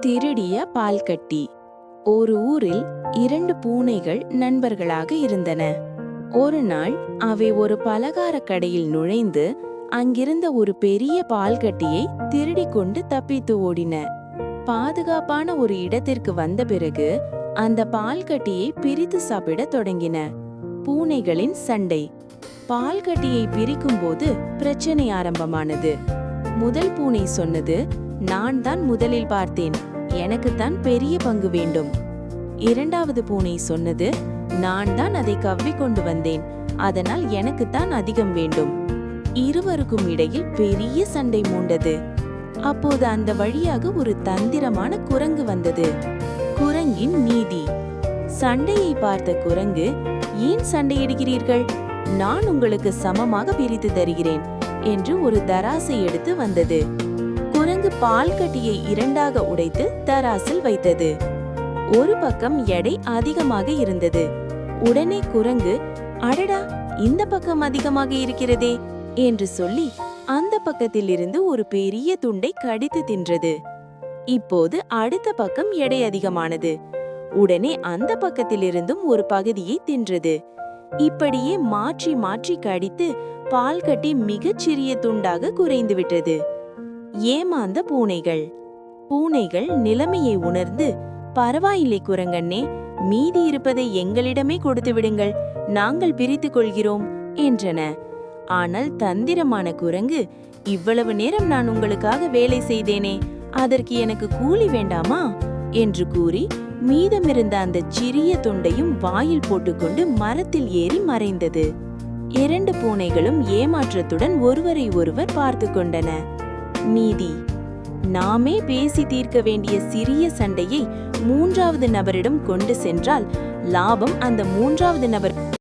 திருடிய பால்கட்டி. ஒரு ஊரில் 2 பூனைகள் நண்பர்களாக இருந்தன. ஒரு நாள் அவை ஒரு பலகார கடையில் நுழைந்து அங்கிருந்த ஒரு பெரிய பால்கட்டியை திருடிக் கொண்டு தப்பித்து ஓடின. பாதுகாப்பான ஒரு இடத்திற்கு வந்த பிறகு அந்த பால்கட்டியை பிரித்து சாப்பிடத் தொடங்கின. பூனைகளின் சண்டை. பால்கட்டியை பிரிக்கும்போது பிரச்சனை ஆரம்பமானது. முதல் பூனை சொன்னது, நான் தான் முதலில் பார்த்தேன், எனக்குத்தான் பெரிய பங்கு வேண்டும். இரண்டாவது பூனை சொன்னது, நான் தான் அதை கவ்விக் கொண்டு வந்தேன், அதனால் எனக்குத்தான் அதிகம் வேண்டும். இருவருக்கும் இடையில் பெரிய சண்டை மூண்டது. அப்போது அந்த வழியாக ஒரு தந்திரமான குரங்கு வந்தது. குரங்கின் நீதி. சண்டையை பார்த்த குரங்கு, ஏன் சண்டையிடுகிறீர்கள், நான் உங்களுக்கு சமமாக பிரித்து தருகிறேன் என்று ஒரு தராசை எடுத்து வந்தது. குரங்கு பால்கட்டியை 2ஆக உடைத்து தராசில் வைத்தது. ஒரு பக்கம் எடை அதிகமாக இருந்தது. உடனே குரங்கு, அடடா, இந்த பக்கம் அதிகமாக இருக்கிறதே என்று சொல்லி அந்த பக்கத்தில் இருந்து ஒரு பெரிய துண்டை கடித்து தின்றது. இப்போது அடுத்த பக்கம் எடை அதிகமானது. உடனே அந்த பக்கத்திலிருந்தும் ஒரு பகுதியை தின்றது. இப்படியே மாற்றி மாற்றி கடித்து பால்கட்டி மிகச் சிறிய துண்டாக குறைந்து விட்டது. ஏமாந்த பூனைகள். பூனைகள் நிலைமையை உணர்ந்து, பரவாயில்லை குரங்கண்ணே, மீதி இருப்பதை எங்களிடமே கொடுத்து விடுங்கள், நாங்கள் பிரித்துக் கொள்கிறோம் என்றன. ஆனால் தந்திரமான குரங்கு, இவ்வளவு நேரம் நான் உங்களுக்காக வேலை செய்தேனே, அதற்கு எனக்கு கூலி வேண்டாமா என்று கூறி மீதமிருந்த அந்த சிறிய துண்டையும் வாயில் போட்டுக்கொண்டு மரத்தில் ஏறி மறைந்தது. 2 பூனைகளும் ஏமாற்றத்துடன் ஒருவரை ஒருவர் பார்த்து கொண்டன. நீதி. நாமே பேசி தீர்க்க வேண்டிய சிறிய சண்டையை 3வது நபரிடம் கொண்டு சென்றால் லாபம் அந்த 3வது நபர்